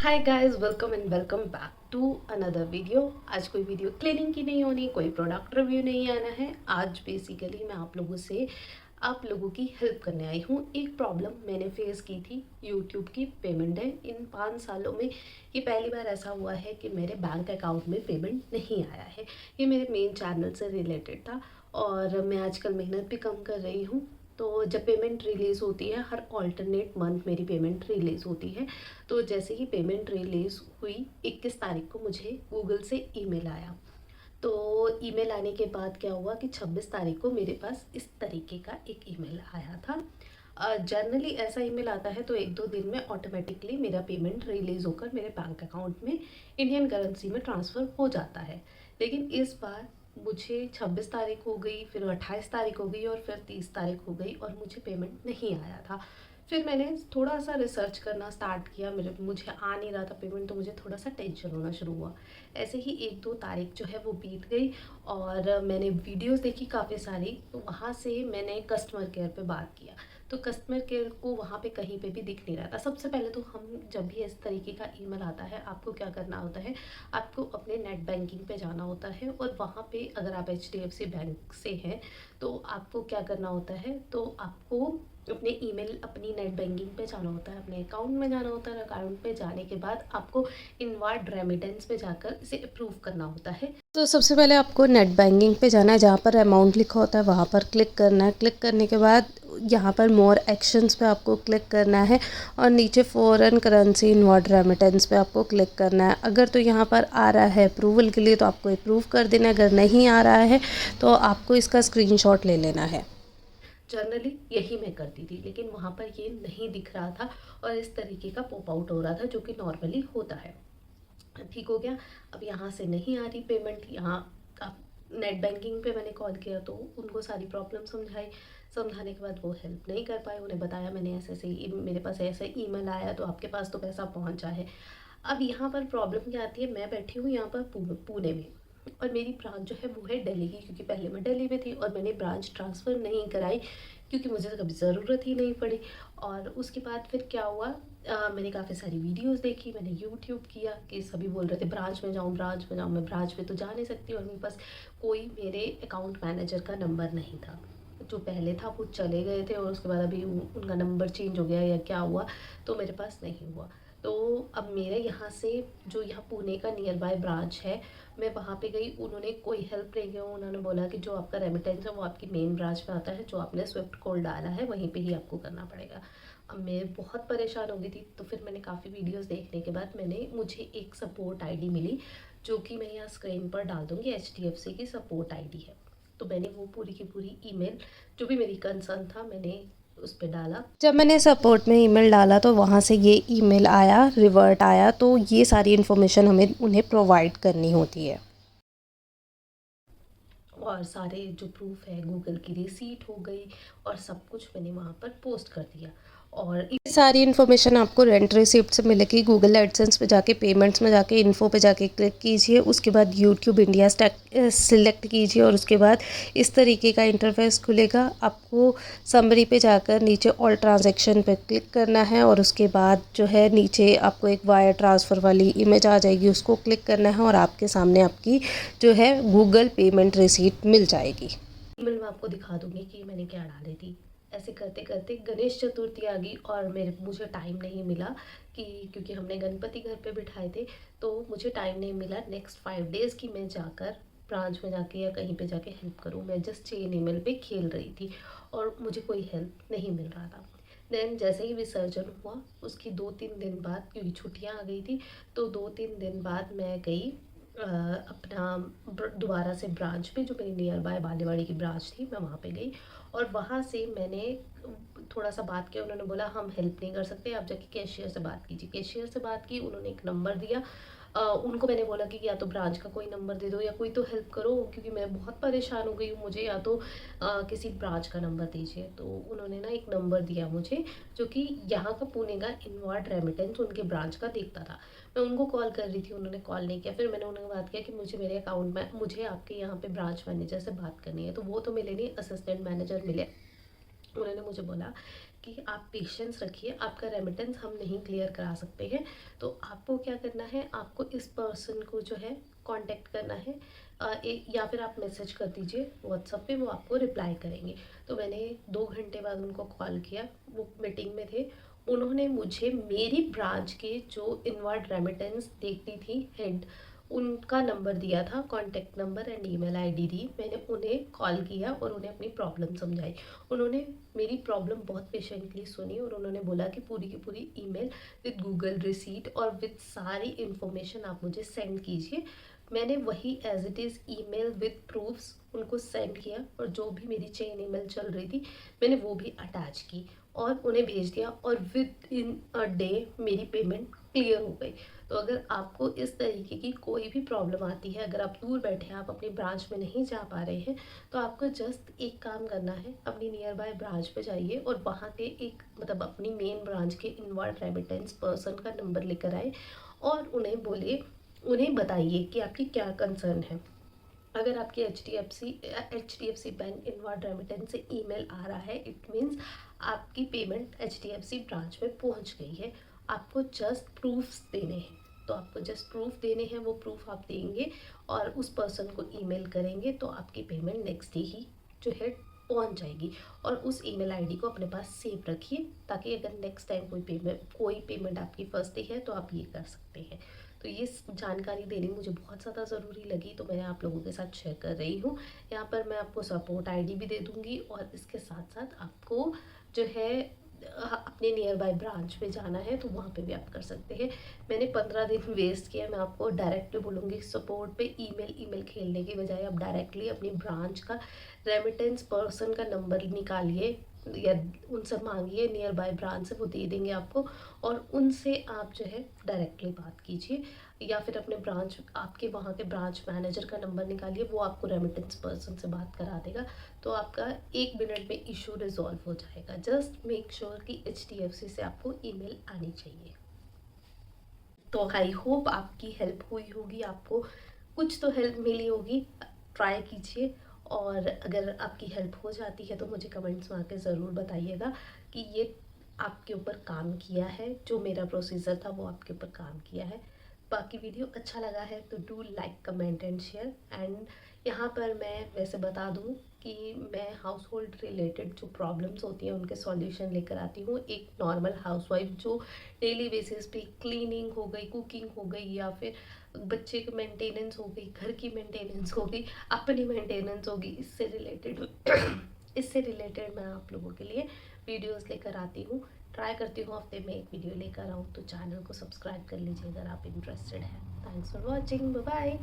Hi guys, welcome and welcome back to another video. आज कोई video cleaning की नहीं होनी, कोई प्रोडक्ट रिव्यू नहीं आना है। आज बेसिकली मैं आप लोगों की हेल्प करने आई हूँ। एक प्रॉब्लम मैंने फेस की थी, यूट्यूब की पेमेंट है। इन 5 सालों में ये पहली बार ऐसा हुआ है कि मेरे बैंक अकाउंट में पेमेंट नहीं आया है। ये मेरे मेन चैनल से रिलेटेड था और मैं आजकल मेहनत भी कम कर रही हूँ। तो जब पेमेंट रिलीज़ होती है, हर ऑल्टरनेट मंथ मेरी पेमेंट रिलीज़ होती है। तो जैसे ही पेमेंट रिलीज़ हुई 21 तारीख को मुझे गूगल से ईमेल आया। तो ईमेल आने के बाद क्या हुआ कि 26 तारीख को मेरे पास इस तरीके का एक ईमेल आया था। जनरली ऐसा ईमेल आता है तो 1-2 दिन में ऑटोमेटिकली मेरा पेमेंट रिलीज़ होकर मेरे बैंक अकाउंट में इंडियन करेंसी में ट्रांसफ़र हो जाता है। लेकिन इस बार मुझे 26 तारीख हो गई, फिर 28 तारीख हो गई और फिर 30 तारीख हो गई और मुझे पेमेंट नहीं आया था। फिर मैंने थोड़ा सा रिसर्च करना स्टार्ट किया, मुझे आ नहीं रहा था पेमेंट, तो मुझे थोड़ा सा टेंशन होना शुरू हुआ। ऐसे ही 1-2 तारीख जो है वो बीत गई और मैंने वीडियोस देखी काफ़ी सारी। तो वहाँ से मैंने कस्टमर केयर पे बात किया, तो कस्टमर केयर को वहाँ पे कहीं पे भी दिख नहीं रहा था। सबसे पहले तो हम जब भी इस तरीके का ईमेल आता है, आपको क्या करना होता है, आपको अपने नेट बैंकिंग पे जाना होता है और वहाँ पे अगर आप HDFC बैंक से हैं तो आपको क्या करना होता है, तो आपको अपनी नेट बैंकिंग पे जाना होता है, अपने अकाउंट में जाना होता है। अकाउंट पे जाने के बाद आपको इनवार्ड रेमिटेंस पे जाकर इसे अप्रूव करना होता है। तो सबसे पहले आपको नेट बैंकिंग पे जाना है, जहाँ पर अमाउंट लिखा होता है वहाँ पर क्लिक करना है। क्लिक करने के बाद यहाँ पर मोर एक्शंस पे आपको क्लिक करना है और नीचे फॉरेन करेंसी इनवार्ड रेमिटेंस पे आपको क्लिक करना है। अगर तो यहाँ पर आ रहा है अप्रूवल के लिए तो आपको अप्रूव कर देना है, अगर नहीं आ रहा है तो आपको इसका स्क्रीनशॉट ले लेना है। जनरली यही मैं करती थी, लेकिन वहाँ पर ये नहीं दिख रहा था और इस तरीके का पॉप आउट हो रहा था, जो कि नॉर्मली होता है। ठीक हो गया। अब यहाँ से नहीं आ रही पेमेंट, यहाँ अब नेट बैंकिंग पे मैंने कॉल किया तो उनको सारी प्रॉब्लम समझाई। समझाने के बाद वो हेल्प नहीं कर पाए। उन्हें बताया मैंने ऐसे ऐसे मेरे पास ऐसे ईमेल आया, तो आपके पास तो पैसा पहुँचा है। अब यहाँ पर प्रॉब्लम क्या आती है, मैं बैठी हूँ यहाँ पर पुणे में और मेरी ब्रांच जो है वो है दिल्ली की, क्योंकि पहले मैं दिल्ली में थी और मैंने ब्रांच ट्रांसफ़र नहीं कराई क्योंकि मुझे तो कभी ज़रूरत ही नहीं पड़ी। और उसके बाद फिर क्या हुआ, मैंने काफ़ी सारी वीडियोस देखी, मैंने यूट्यूब किया कि सभी बोल रहे थे ब्रांच में जाऊँ, ब्रांच में जाऊँ। मैं ब्रांच में तो जा नहीं सकती और मेरे पास कोई मेरे अकाउंट मैनेजर का नंबर नहीं था। जो पहले था वो चले गए थे और उसके बाद अभी उनका नंबर चेंज हो गया या क्या हुआ, तो मेरे पास नहीं हुआ। तो अब मेरे यहाँ से जो यहाँ पुणे का नियर बाय ब्रांच है, मैं वहाँ पे गई, उन्होंने कोई हेल्प नहीं किया। उन्होंने बोला कि जो आपका रेमिटेंस है वो आपकी मेन ब्रांच में आता है, जो आपने स्विफ्ट कोड डाला है वहीं पे ही आपको करना पड़ेगा। अब मैं बहुत परेशान हो गई थी, तो फिर मैंने काफ़ी वीडियोस देखने के बाद मुझे एक सपोर्ट आईडी मिली, जो कि मैं यहाँ स्क्रीन पर डाल दूँगी। HDFC की सपोर्ट आईडी है। तो मैंने वो पूरी की पूरी ईमेल, जो भी मेरी कंसर्न था, मैंने उस पर डाला। जब मैंने सपोर्ट में ईमेल डाला तो वहाँ से ये ईमेल आया, रिवर्ट आया। तो ये सारी इन्फॉर्मेशन हमें उन्हें प्रोवाइड करनी होती है और सारे जो प्रूफ है, गूगल की रिसीट हो गई और सब कुछ मैंने वहाँ पर पोस्ट कर दिया। और ये सारी इन्फॉर्मेशन आपको रेंट रिसिप्ट से मिलेगी। गूगल एडसेंस पे जाके पेमेंट्स में जाके इन्फो पे जाके क्लिक कीजिए, उसके बाद यूट्यूब इंडिया सिलेक्ट कीजिए और उसके बाद इस तरीके का इंटरफेस खुलेगा। आपको समरी पे जाकर नीचे ऑल ट्रांजैक्शन पे क्लिक करना है और उसके बाद जो है नीचे आपको एक वायर ट्रांसफ़र वाली इमेज आ जाएगी, उसको क्लिक करना है और आपके सामने आपकी जो है गूगल पेमेंट रिसीट मिल जाएगी। ईमेल में आपको दिखा दूंगी कि मैंने क्या डाली थी। ऐसे करते करते गणेश चतुर्थी आ गई और मुझे टाइम नहीं मिला, कि क्योंकि हमने गणपति घर पे बिठाए थे, तो मुझे टाइम नहीं मिला नेक्स्ट 5 डेज़ की मैं जाकर ब्रांच में जाके या कहीं पे जाके हेल्प करूँ। मैं जस्ट चेन ईमेल पे खेल रही थी और मुझे कोई हेल्प नहीं मिल रहा था। देन जैसे ही विसर्जन हुआ उसकी 2-3 दिन बाद, क्योंकि छुट्टियाँ आ गई थी, तो 2-3 दिन बाद मैं गई अपना दोबारा से ब्रांच पे, जो मेरी नियर बाय बालीवाड़ी की ब्रांच थी, मैं वहाँ पे गई और वहाँ से मैंने थोड़ा सा बात किया। उन्होंने बोला हम हेल्प नहीं कर सकते, आप जाके कैशियर से बात कीजिए। कैशियर से बात की, उन्होंने एक नंबर दिया। उनको मैंने बोला कि या तो ब्रांच का कोई नंबर दे दो या कोई तो हेल्प करो, क्योंकि मैं बहुत परेशान हो गई हूँ, मुझे या तो किसी ब्रांच का नंबर दीजिए। तो उन्होंने ना एक नंबर दिया मुझे, जो कि यहाँ का पुणे का इनवार्ड रेमिटेंस उनके ब्रांच का दिखता था। मैं उनको कॉल कर रही थी, उन्होंने कॉल नहीं किया। फिर मैंने उन्हें बात किया कि मुझे मेरे अकाउंट में मुझे आपके यहाँ पे ब्रांच मैनेजर से बात करनी है, तो वो तो मिले नहीं, असिस्टेंट मैनेजर मिले। उन्होंने मुझे बोला कि आप पेशेंस रखिए, आपका रेमिटेंस हम नहीं क्लियर करा सकते हैं। तो आपको क्या करना है, आपको इस पर्सन को जो है कांटेक्ट करना है, या फिर आप मैसेज कर दीजिए व्हाट्सएप पे, वो आपको रिप्लाई करेंगे। तो मैंने 2 घंटे बाद उनको कॉल किया, वो मीटिंग में थे। उन्होंने मुझे मेरी ब्रांच के जो इनवर्ड रेमिटेंस देखती थी हेड, उनका नंबर दिया था, contact number and email ID दी। मैंने उन्हें कॉल किया और उन्हें अपनी प्रॉब्लम समझाई। उन्होंने मेरी प्रॉब्लम बहुत पेशेंटली सुनी और उन्होंने बोला कि पूरी की पूरी ईमेल विद गूगल रिसीट और विद सारी इन्फॉर्मेशन आप मुझे सेंड कीजिए। मैंने वही as it is email with proofs उनको सेंड किया, और जो भी मेरी चेन ईमेल चल रही थी मैंने वो भी अटैच की और उन्हें भेज दिया, और विद इन अ डे मेरी पेमेंट क्लियर हो गई। तो अगर आपको इस तरीके की कोई भी प्रॉब्लम आती है, अगर आप दूर बैठे हैं, आप अपनी ब्रांच में नहीं जा पा रहे हैं, तो आपको जस्ट एक काम करना है, अपनी नियर बाय ब्रांच पे जाइए और वहाँ के एक मतलब अपनी मेन ब्रांच के इनवर्ड रेमिटेंस पर्सन का नंबर लेकर आए और उन्हें बोलिए, उन्हें बताइए कि आपकी क्या कंसर्न है। अगर आपके H D F C bank inward remittance से ईमेल आ रहा है, इट मीन्स आपकी payment H D F C branch में पहुंच गई है। आपको जस्ट प्रूफ्स देने हैं, तो आपको जस्ट प्रूफ देने हैं, वो प्रूफ आप देंगे और उस पर्सन को ईमेल करेंगे, तो आपकी पेमेंट नेक्स्ट डे ही जो है पहुंच जाएगी। और उस ईमेल आईडी को अपने पास सेव रखिए, ताकि अगर नेक्स्ट टाइम कोई पेमेंट आपकी फंसती है तो आप ये कर सकते हैं। तो ये जानकारी देनी मुझे बहुत ज़्यादा ज़रूरी लगी, तो मैं आप लोगों के साथ शेयर कर रही हूँ। यहाँ पर मैं आपको सपोर्ट आईडी भी दे दूँगी, और इसके साथ साथ आपको जो है अपने नियर बाय ब्रांच पे जाना है तो वहाँ पे भी आप कर सकते हैं। मैंने 15 दिन वेस्ट किया, मैं आपको डायरेक्टली बोलूँगी सपोर्ट पे ईमेल खेलने की बजाय आप डायरेक्टली अपनी ब्रांच का रेमिटेंस पर्सन का नंबर निकालिए या उनसे मांगिए, नियर बाय ब्रांच से वो दे देंगे आपको, और उनसे आप जो है डायरेक्टली बात कीजिए, या फिर अपने ब्रांच आपके वहाँ के ब्रांच मैनेजर का नंबर निकालिए, वो आपको रेमिटेंस पर्सन से बात करा देगा। तो आपका 1 मिनट में इशू रिजॉल्व हो जाएगा। जस्ट मेक श्योर कि HDFC से आपको ईमेल आनी चाहिए। तो आई होप आपकी हेल्प हुई होगी, आपको कुछ तो हेल्प मिली होगी। ट्राई कीजिए, और अगर आपकी हेल्प हो जाती है तो मुझे कमेंट्स में आके ज़रूर बताइएगा कि ये आपके ऊपर काम किया है, जो मेरा प्रोसीजर था वो आपके ऊपर काम किया है। बाकी वीडियो अच्छा लगा है तो do like comment and share. And यहाँ पर मैं वैसे बता दूँ कि मैं हाउस होल्ड रिलेटेड जो प्रॉब्लम्स होती हैं उनके सॉल्यूशन लेकर आती हूँ। एक नॉर्मल हाउसवाइफ जो डेली बेसिस पे क्लीनिंग हो गई, कुकिंग हो गई, या फिर बच्चे की मेंटेनेंस हो गई, घर की मेंटेनेंस हो गई, अपनी मेंटेनेंस होगी, इससे रिलेटेड मैं आप लोगों के लिए वीडियोस लेकर आती हूँ। ट्राई करती हूँ हफ्ते में एक वीडियो लेकर आऊँ, तो चैनल को सब्सक्राइब कर लीजिए अगर आप इंटरेस्टेड हैं। Thanks for watching, bye bye.